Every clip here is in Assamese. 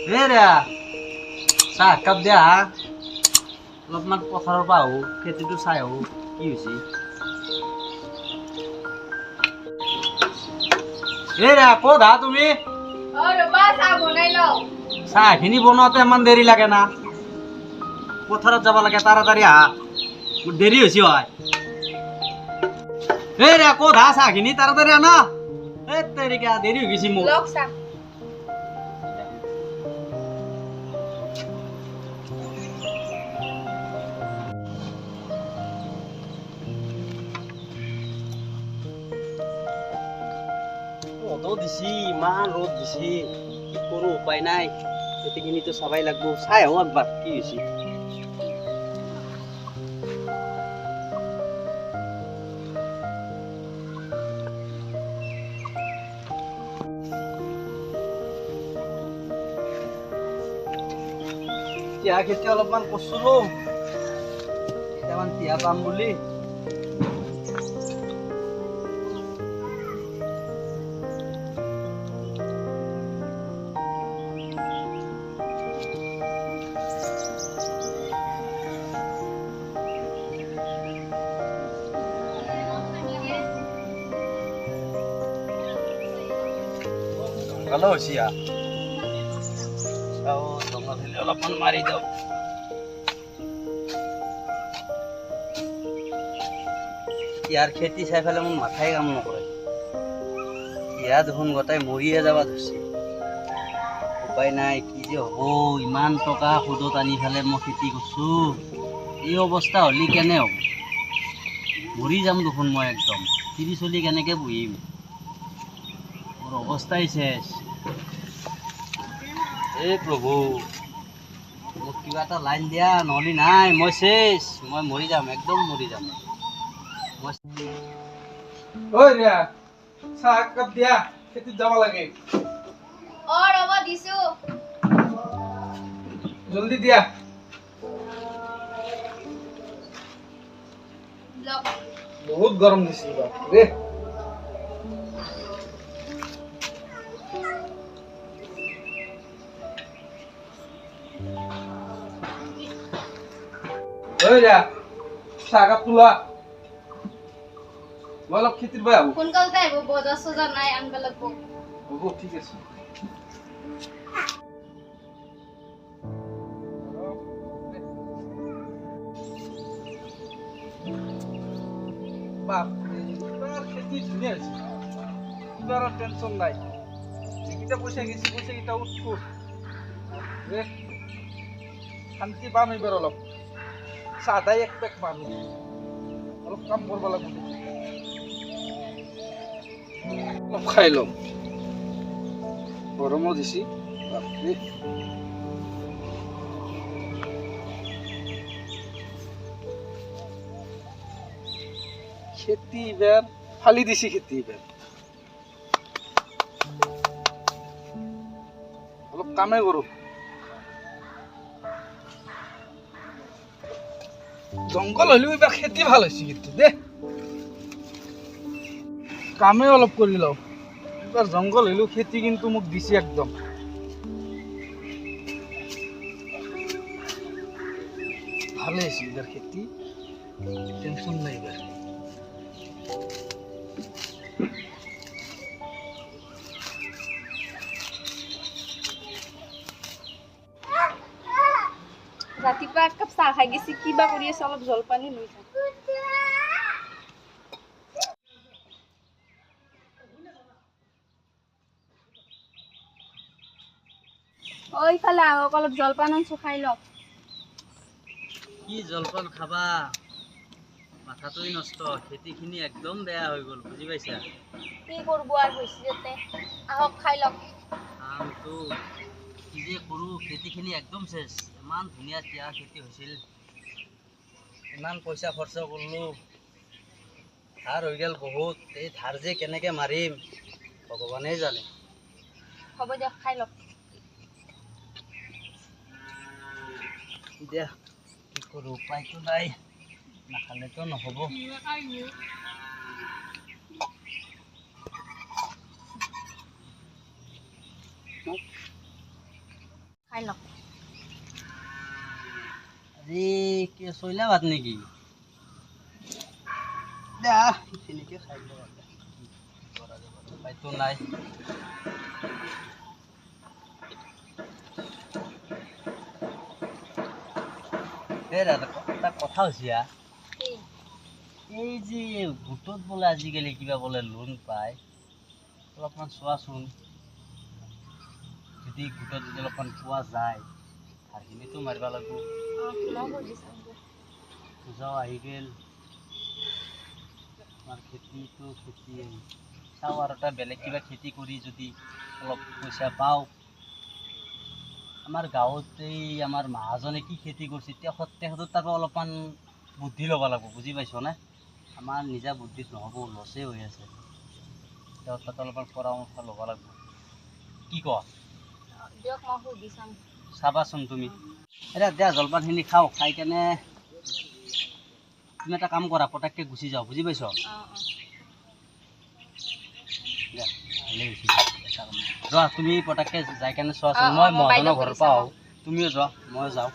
হে ৰা চাহ একাপ দিয়া অলপমান পথাৰৰ পৰা আহোঁ খেতিটো চাই আহোঁ কি হৈছে। হে ৰা ক'ত হা তুমি? চাহখিনি বনোৱাতে ইমান দেৰি লাগে না? পথাৰত যাব লাগে তাড়াতাড়ি আহা, মোৰ দেৰি হৈছে হয়। হে ৰা ক'ত হা চাহখিনি তাড়াতাড়ি আনা। এই তেৰিকা দেৰি হৈ গৈছে মোৰ। ৰ'দো দিছি, ইমান ৰ'দ দিছি, কি কৰোঁ উপায় নাই। খেতিখিনিতো চাবাই লাগব, চাই আহোঁ একবাৰ কি হৈছে। তিঁহা খেতি অলপমান কৰিছিলোঁ, কেইটামান তিঁহা পাম বুলি। ভালো হৈছে অলপমান মাৰি দিওঁ। ইয়াৰ খেতি চাই পেলাই মোৰ মাথাই কাম নকৰে। ইয়াত দেখোন গোটাই মৰিয়ে যাব ধৰিছে। উপায় নাই, কি যে হ'ব। ইমান টকা সুদত আনি পেলাই মই খেতি কৰিছোঁ, এই অৱস্থা হ'লে কেনে হ'ব? মৰি যাম দেখোন মই একদম। তিৰি চলি কেনেকৈ বহিম? মোৰ অৱস্থাই শেষ। এই প্ৰভু, মোক কিবা এটা লাইন দিয়া, নহ'লে নাই মই শেষ। মই মৰি যাম, একদম মৰি যাম। ঐ ৰিয়া, চাহ একাপ দিয়া, খেতিত যাব লাগে। ৰ'ব দিছো। জলদি দিয়া। বহুত গৰম দিছিল বাপৰে। ঐ ৰিয়া, চাহ একাপ তোলা, মই অলপ খেতিৰ পৰা আহোঁ। সোনকালতে আহিব, বজাৰ চজাৰ নাই আনিব লাগিব। হ'ব ঠিক আছে। বাপৰে, এইবাৰ খেতি ধুনীয়া হৈছে, এইবাৰ আৰু টেনচন নাই। যিকেইটা পইচা গেছি পইচাকেইটা উঠব, শান্তি পাম এইবাৰ অলপ। চাহ দাই এক পেক মাৰো, অলপ কাম কৰিব লাগিব, অলপ খাই লম। গৰমো দিছি বাপৰে। খেতি এইবাৰ ফালি দিছি, খেতি এইবাৰ অলপ কামেই কৰো। জংঘল হলেও এইবাৰ খেতি ভাল হৈছে কিন্তু দে। কামেই অলপ কৰি লওঁ, এইবাৰ জংঘল হলেও খেতি কিন্তু মোক দিছে একদম। ভালে হৈছে এইবাৰ খেতি, টেনচন নাই এইবাৰ। ৰাতিপুৱা এক কাপ চাহ খাই গেছি, কিবা কৰি আছে, অলপ জলপানী লৈ যাম। ইফালে আহক, অলপ জলপান আনছো, খাই লওক। কি জলপান খাবা? মাথাটোই নষ্ট, খেতিখিনি একদম বেয়া হৈ গ'ল, বুজি পাইছা? কি কৰিব আৰু, হৈছে যাতে। আহক খাই লওক। কামটো কি যে কৰোঁ, খেতিখিনি একদম শেষ। ইমান ধুনীয়া তিঁহা খেতি হৈছিল, ইমান পইচা খৰচা কৰিলোঁ, ধাৰ হৈ গ'ল বহুত। এই ধাৰ যে কেনেকৈ মাৰিম ভগৱানেই জানে। হ'ব দিয়ক, খাই লওক। দিয়া কি কৰোঁ, উপায়তো নাই, নাখালেতো নহ'ব। খাই লওক আজি কি চইলা ভাত নেকি দা এইখিনিকে খাই লওঁ আৰু। কৰা যাব, উপায়তো নাই। এই দাদা এটা কথা হৈছে হা কি এই যে গোটত বোলে আজিকালি কিবা বোলে লোন পায় অলপমান চোৱাচোন যদি গোটত যদি অলপমান পোৱা যায় ধাৰখিনিতো মাৰিব লাগিব মই বুজি চাম পূজাও আহি গ'ল আমাৰ খেতিটো খেতিয়ে চাওঁ আৰু এটা বেলেগ কিবা খেতি কৰি যদি অলপ পইচা পাওঁ আমাৰ গাঁৱত এই আমাৰ মহাজনে কি খেতি কৰিছে তেখেতৰ তাৰ পৰা অলপমান বুদ্ধি ল'ব লাগিব বুজি পাইছনে আমাৰ নিজা বুদ্ধিত নহ'ব লছেই হৈ আছে তেওঁৰ তাত অলপমান পৰামৰ্শ ল'ব লাগিব কি কোৱা দিয়ক মই সুধি চাম চাবাচোন তুমি এতিয়া দিয়া জলপানখিনি খাওঁ খাই কেনে তুমি এটা কাম কৰা পটককৈ গুচি যাওঁ বুজি পাইছ দিয়া ভালেই হৈছে যোৱা তুমি পটককৈ যাই কেনে চোৱাচোন মই মহাজনৰ ঘৰৰ পৰা আহোঁ তুমিও যোৱা ময়ো যাওঁ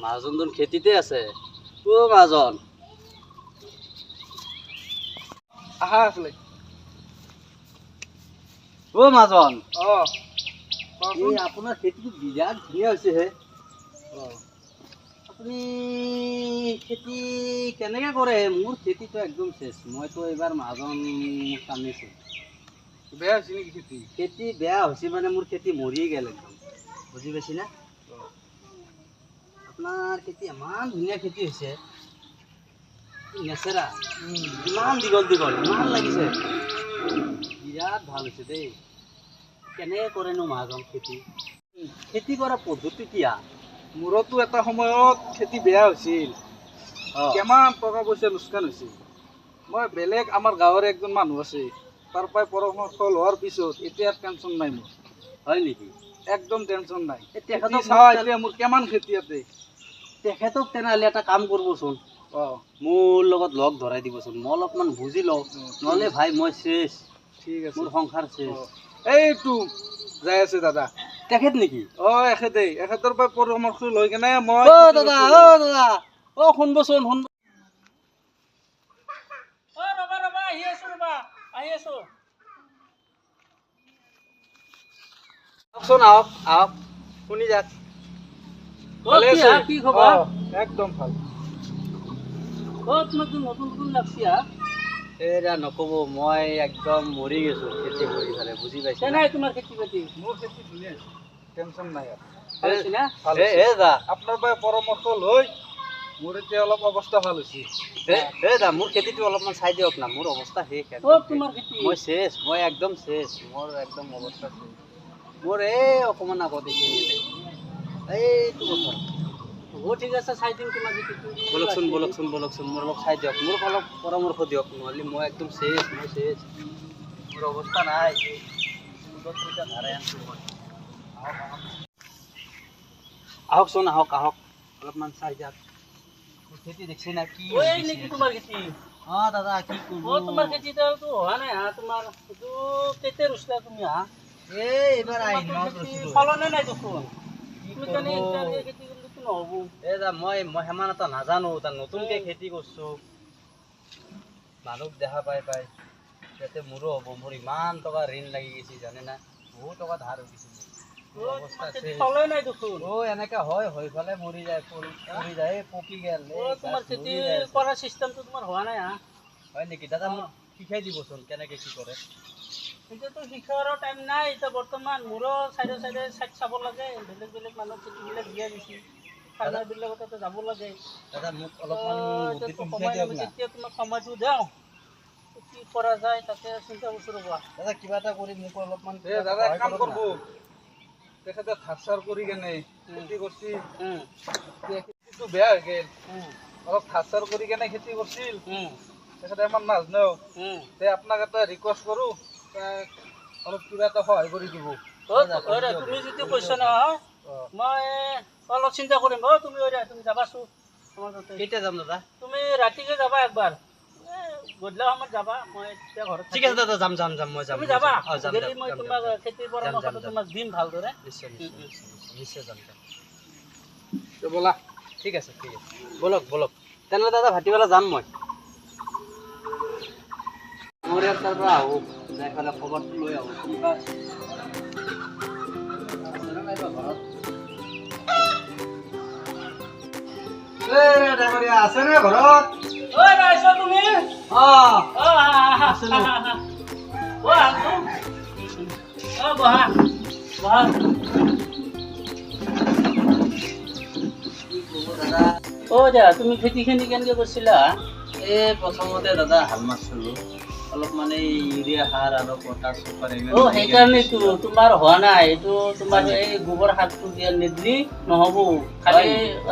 মহাজন দেখোন খেতিতে আছে মহাজন আহা আছিলে মহাজন কচোন এই আপোনাৰ খেতিটো বিৰাট ধুনীয়া হৈছে হে আপুনি খেতি কেনেকৈ কৰে মোৰ খেতিটো একদম চেচ মইতো এইবাৰ মহাজন কান্দিছোঁ বেয়া হৈছে নেকি খেতি খেতি বেয়া হৈছে মানে মোৰ খেতি মৰিয়ে গ'ল একদম বুজি পাইছি না আপোনাৰ খেতি ইমান ধুনীয়া খেতি হৈছে নেচেৰা ইমান দীঘল দীঘল ইমান লাগিছে বিৰাট ভাল হৈছে দেই কেনেকৈ কৰেনো মহাজন খেতি খেতি কৰা পদ্ধতি কি মোৰতো এটা সময়ত খেতি বেয়া হৈছিল কিমান টকা পইচা লোকচান হৈছিল মই বেলেগ আমাৰ গাঁৱৰে একজন মানুহ আছে তাৰ পৰাই পৰামৰ্শ লোৱাৰ পিছত এতিয়া টেনশ্যন নাই মোৰ হয় নেকি একদম টেনশ্যন নাই তেখেতক চাওঁ এতিয়া মোৰ কিমান খেতি আছে তেখেতক তেনেহ'লে এটা কাম কৰিবচোন অঁ মোৰ লগত লগ ধৰাই দিবচোন মই অলপমান বুজি লওঁ নহ'লে ভাই মই চেচ ঠিক আছে মোৰ সংসাৰ চেচ এইটো যাই আছে দাদা তেখেত নেকি এখেতেই এখেতৰ পৰা পৰামৰ্শ লৈ কেনে মই দাদা দাদা শুনবচোন ৰবা আহি আছো আহকচোন আহক আহক শুনি যাক ভালে আছে? কি খবৰ? একদম ভাল তোমাক নতুন নতুন লাগছি এৰা নক'ব মই একদম মৰি গৈছোঁ খেতি কৰি ফালে বুজি পাইছে নাই তোমাৰ খেতি বাতি মোৰ খেতি ধুনীয়া হৈছে টেনশ্যন নাই ভাল হৈছে দা আপোনাৰ পৰা পৰামৰ্শ লৈ মোৰ এতিয়া অলপ অৱস্থা ভাল হৈছে দা মোৰ খেতিটো অলপমান চাই দিয়ক না মোৰ অৱস্থা শেষ তোমাৰ খেতি মই চেচ মই একদম চেচ মোৰ একদম অৱস্থা চেচ মোৰ এই অকণমান আগত এইটো কথা ঠিক আছে চাই দিম তোমাৰ বলকচোন মোৰ অলপ চাই দিয়ক মোক অলপ পৰামৰ্শ দিয়ক নহ'লে মই একদম চেচ মোৰ অৱস্থা নাই আহকচোন আহক অলপমান চাই দিয়ক খেতি দেখছি না কি নেকি তোমাৰ খেতি দাদা কি কৰোঁ তোমাৰ খেতিটো হোৱা নাই তোমাৰ এইটো কেতিয়া ৰুইছিলা তুমি এইবাৰ ফলনে নাই দেখোন নহ'ব মই সিমান এটা নাজানো তাৰ নতুনকৈ খেতি কৰিছোঁ মানুহ দেখা পাই যাতে মোৰো হ'ব মোৰ ইমান টকা ঋণ লাগি গৈছে জানে না বহুত টকা ধাৰ হৈ গৈছে এনেকে হয় হৈ ফালে মৰি যায় পকি গেল তোমাৰ খেতি কৰা চিষ্টেমটো তোমাৰ হোৱা নাই হয় নেকি দাদা মোক শিকাই দিবচোন কেনেকৈ কি কৰে এতিয়াতো শিক্ষাৰো টাইম নাই এতিয়া বৰ্তমান মোৰো চাইডে চাইড চাব লাগে বেলেগ মানুহক খেতিবিলাক দিয়া দিছে খানাবিলাকত তাতে যাব লাগে দাদা মোক অলপমান তেতিয়া তোমাক সময়টো দিওঁ কি কৰা যায় তাকে চিন্তা কৰিছোঁ ৰ'বা দাদা কিবা এটা কৰি মোক অলপমান দাদা এক কাম কৰিব তেখেতে ধাৰ চাৰ কৰি কেনে খেতি কৰিছিল খেতিটো বেয়া হৈ গ'ল অলপ ধাৰ চাৰ কৰি কেনে খেতি কৰিছিল তেখেতে ইমান নাজানেও আপোনাক এটা ৰিকুৱেষ্ট কৰোঁ অলপ কিবা এটা সহায় কৰি দিব তুমি যদি কৈছা নহয় মই অলপ চিন্তা কৰিম তুমি তুমি যাবাচোন তোমাৰ তাতে কেতিয়া যাম দাদা? তুমি ৰাতিকে যাবা একবাৰ গধূলা সময়ত যাবা মই এতিয়া ঘৰত ঠিক আছে দাদা, যাম যাম যাম, মই যাম। তুমি যাবা যাম গেলি মই তোমাক খেতিৰ পৰামৰ্শটো যাম। তোমাক দিম ভালদৰে নিশ্চয় নিশ্চয় নিশ্চয় যাম। ব'লা ঠিক আছে ঠিক আছে, বলক বলক। তেনেহ'লে দাদা ভাটিবেলা যাম মই। মোৰ ইয়াৰ তাৰ পৰা আহোঁ, যাই পেলাই খবৰটো লৈ আহোঁ। কিবা আছেনে নাইবা ঘৰত? ডাঙৰীয়া আছেনে ঘৰত? ঐ ৰাইছ তুমি অঁ আছিলো বহা বহা দাদা দিয়া তুমি খেতিখিনি কেনেকৈ কৰিছিলা এই প্ৰথমতে দাদা হাল মাৰিছিলোঁ, অলপ মানে ইউৰিয়া সাৰ আৰু পটাছ চুপাৰ সেইকাৰণেতো তোমাৰ হোৱা নাই এইটো তোমাৰ এই গোবৰ সাৰটো দিয়া নিদিলি নহ'ব খালি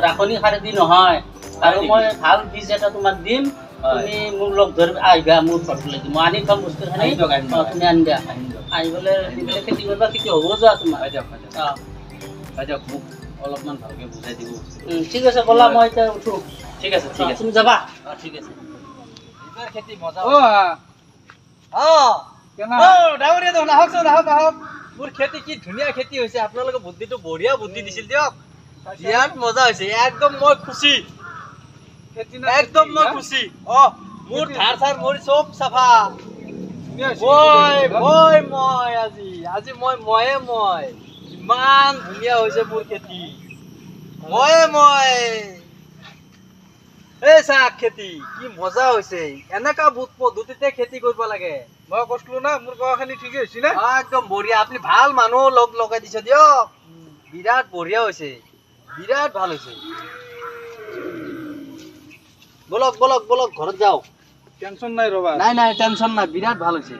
ৰাসায়নিক সাৰ দি নহয় আৰু মই ভাল বীজ এটা তোমাক দিম তুমি মোক লগ ধৰি আহিবা মোৰ ঘৰলৈ মই আনি থম বস্তুখিনি তুমি আনি দিয়া আনি পেলাই দি পেলাই খেতি কৰিবা খেতি হ'ব যোৱা তোমাৰ বাইদেউ মোক অলপমান ভালকৈ বুজাই দিব। ঠিক আছে ব'লা মই এতিয়া উঠো ঠিক আছে ঠিক আছে, তুমি যাবা ঠিক আছে। এইবাৰ খেতি মজা। কেনা ডাঙৰীয়া দেখোন, আহকচোন আহক আহক। মোৰ খেতি কি ধুনীয়া খেতি হৈছে, আপোনালোকে বুদ্ধিটো বঢ়িয়া বুদ্ধি দিছিল দিয়ক। বিৰাট মজা হৈছে, একদম মই খুচি, খেতি একদম মই খুচি। মোৰ ধাৰ চাৰ মৰি চব চাফা। আজি মই ইমান ধুনীয়া হৈছে মোৰ খেতি। এই চাক খেতি কি মজা হৈছে, এনেকা পদ্ধতিতে খেতি কৰিব লাগে। মই কৈছিলো না মোৰ কোৱাখিনি ঠিকেই হৈছে না একদম বঢ়িয়া, আপুনি ভাল মানুহ লগাই দিছে দিয়ক। বিৰাট বঢ়িয়া হৈছে, বিৰাট ভাল হৈছে। বলক বলক বলক ঘৰত যাওঁ। টেনচন নাই ৰবা নাই নাই টেনচন নাই, বিৰাট ভাল হৈছে।